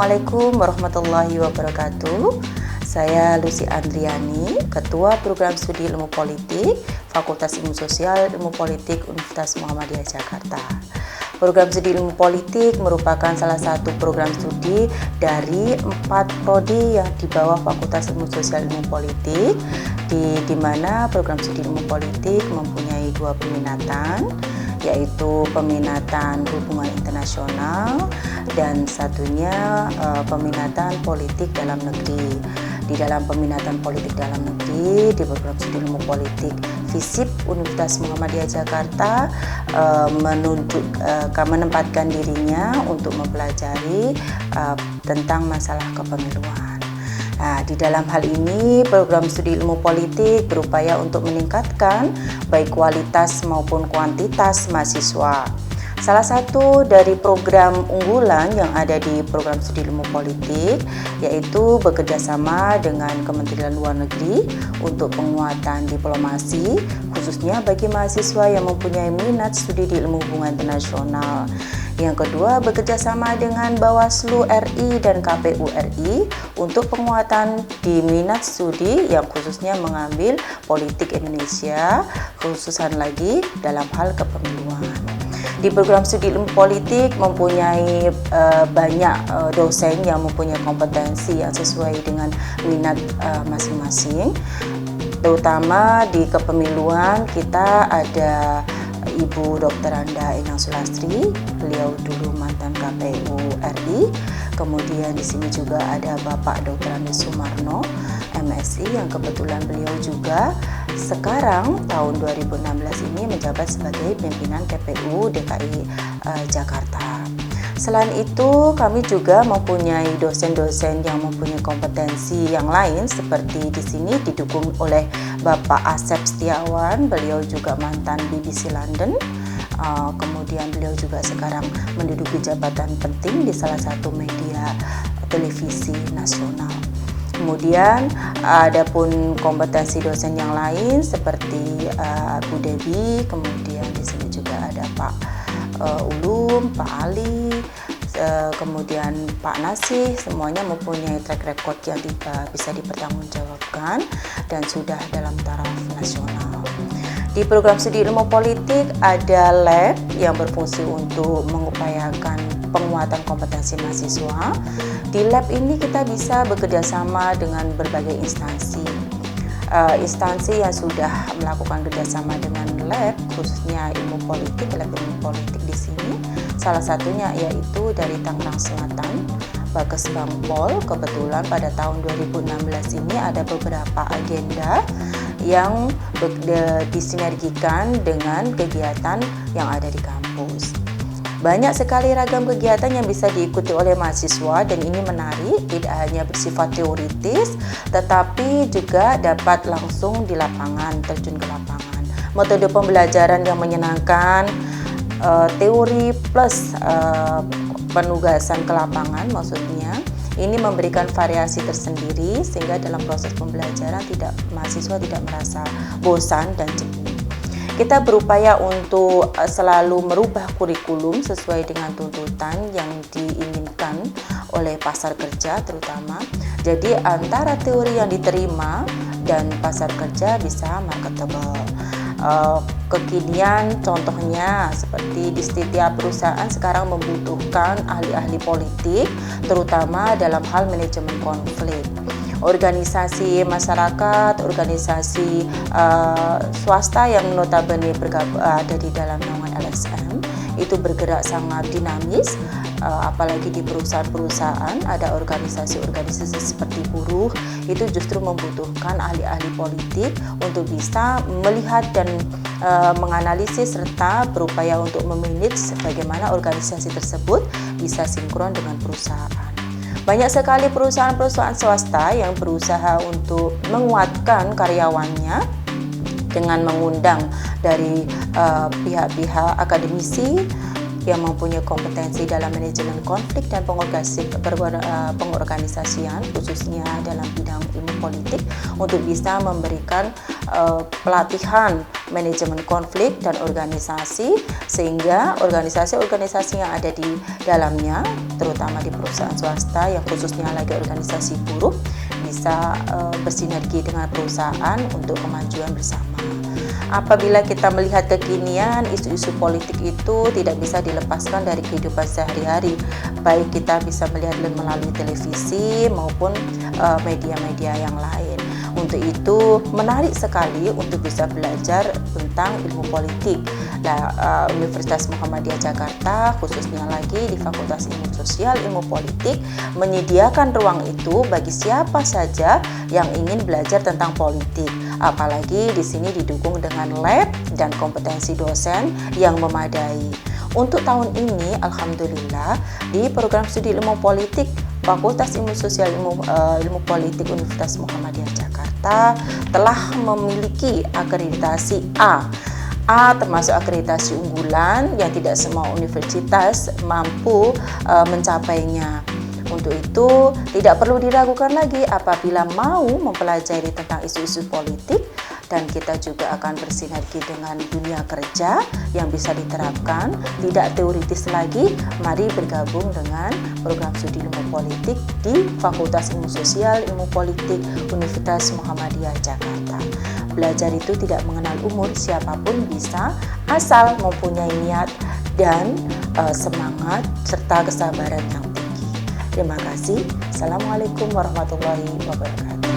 Assalamualaikum warahmatullahi wabarakatuh. Saya Lucy Andriani, Ketua Program Studi Ilmu Politik, Fakultas Ilmu Sosial Ilmu Politik Universitas Muhammadiyah Jakarta. Program Studi Ilmu Politik merupakan salah satu program studi dari 4 prodi yang di bawah Fakultas Ilmu Sosial Ilmu Politik, di mana program studi Ilmu Politik mempunyai 2 peminatan, yaitu peminatan hubungan internasional dan satunya peminatan politik dalam negeri. Di dalam peminatan politik dalam negeri di program studi ilmu politik FISIP Universitas Muhammadiyah Jakarta menempatkan dirinya untuk mempelajari tentang masalah kepemiluan. Nah, di dalam hal ini program studi ilmu politik berupaya untuk meningkatkan baik kualitas maupun kuantitas mahasiswa. Salah satu dari program unggulan yang ada di program studi ilmu politik yaitu bekerjasama dengan Kementerian Luar Negeri untuk penguatan diplomasi, khususnya bagi mahasiswa yang mempunyai minat studi di ilmu hubungan internasional. Yang kedua, bekerjasama dengan Bawaslu RI dan KPU RI untuk penguatan di minat studi yang khususnya mengambil politik Indonesia, khususan lagi dalam hal kepemiluan. Di program studi ilmu politik mempunyai banyak dosen yang mempunyai kompetensi yang sesuai dengan minat masing-masing. Terutama di kepemiluan kita ada Ibu Dr. Anda Enang Sulastri, beliau dulu mantan KPU RI. Kemudian di sini juga ada Bapak Dr. Andes Sumarno, MSI, yang kebetulan beliau juga sekarang tahun 2016 ini menjabat sebagai pimpinan KPU DKI Jakarta. Selain itu, kami juga mempunyai dosen-dosen yang mempunyai kompetensi yang lain, seperti di sini didukung oleh Bapak Asep Setiawan, beliau juga mantan BBC London. Kemudian beliau juga sekarang menduduki jabatan penting di salah satu media televisi nasional. Kemudian ada pun kompetensi dosen yang lain seperti Bu Debi, kemudian di sini juga ada Pak Ulum, Pak Ali, kemudian Pak Nasih, semuanya mempunyai track record yang bisa dipertanggungjawabkan dan sudah dalam taraf nasional. Di program studi ilmu politik ada lab yang berfungsi untuk mengupayakan penguatan kompetensi mahasiswa. Di lab ini kita bisa bekerja sama dengan berbagai instansi. Instansi yang sudah melakukan kerjasama dengan lab, khususnya ilmu politik, lab ilmu politik di sini, salah satunya yaitu dari Tangerang Selatan, Bakes Bangpol. Kebetulan pada tahun 2016 ini ada beberapa agenda yang disinergikan dengan kegiatan yang ada di kampus. Banyak sekali ragam kegiatan yang bisa diikuti oleh mahasiswa dan ini menarik, tidak hanya bersifat teoritis tetapi juga dapat langsung di lapangan, terjun ke lapangan. Metode pembelajaran yang menyenangkan, teori plus penugasan ke lapangan maksudnya, ini memberikan variasi tersendiri sehingga dalam proses pembelajaran mahasiswa tidak merasa bosan dan jenuh. Kita berupaya untuk selalu merubah kurikulum sesuai dengan tuntutan yang diinginkan oleh pasar kerja terutama. Jadi antara teori yang diterima dan pasar kerja bisa marketable. Kekinian contohnya seperti di setiap perusahaan sekarang membutuhkan ahli-ahli politik terutama dalam hal manajemen konflik. Organisasi masyarakat, organisasi swasta yang notabene ada di dalam naungan LSM itu bergerak sangat dinamis, apalagi di perusahaan-perusahaan ada organisasi-organisasi seperti buruh itu justru membutuhkan ahli-ahli politik untuk bisa melihat dan menganalisis serta berupaya untuk memanage bagaimana organisasi tersebut bisa sinkron dengan perusahaan. Banyak sekali perusahaan-perusahaan swasta yang berusaha untuk menguatkan karyawannya dengan mengundang dari pihak-pihak akademisi, yang mempunyai kompetensi dalam manajemen konflik dan pengorganisasian, khususnya dalam bidang ilmu politik, untuk bisa memberikan pelatihan manajemen konflik dan organisasi, sehingga organisasi-organisasi yang ada di dalamnya, terutama di perusahaan swasta yang khususnya lagi organisasi buruh, bisa bersinergi dengan perusahaan untuk kemajuan bersama. Apabila kita melihat kekinian, isu-isu politik itu tidak bisa dilepaskan dari kehidupan sehari-hari, baik kita bisa melihat melalui televisi maupun media-media yang lain. Untuk itu menarik sekali untuk bisa belajar tentang ilmu politik. Nah, Universitas Muhammadiyah Jakarta, khususnya lagi di Fakultas Ilmu Sosial Ilmu Politik, menyediakan ruang itu bagi siapa saja yang ingin belajar tentang politik. Apalagi di sini didukung dengan lab dan kompetensi dosen yang memadai. Untuk tahun ini, alhamdulillah, di program studi ilmu politik Fakultas Ilmu Sosial Ilmu Politik Universitas Muhammadiyah Jakarta telah memiliki akreditasi A termasuk akreditasi unggulan yang tidak semua universitas mampu mencapainya. Untuk itu tidak perlu diragukan lagi apabila mau mempelajari tentang isu-isu politik, dan kita juga akan bersinergi dengan dunia kerja yang bisa diterapkan, tidak teoritis lagi. Mari bergabung dengan program studi ilmu politik di Fakultas Ilmu Sosial Ilmu Politik Universitas Muhammadiyah Jakarta. Belajar itu tidak mengenal umur, siapapun bisa, asal mempunyai niat dan semangat serta kesabaran yang tinggi. Terima kasih. Assalamualaikum warahmatullahi wabarakatuh.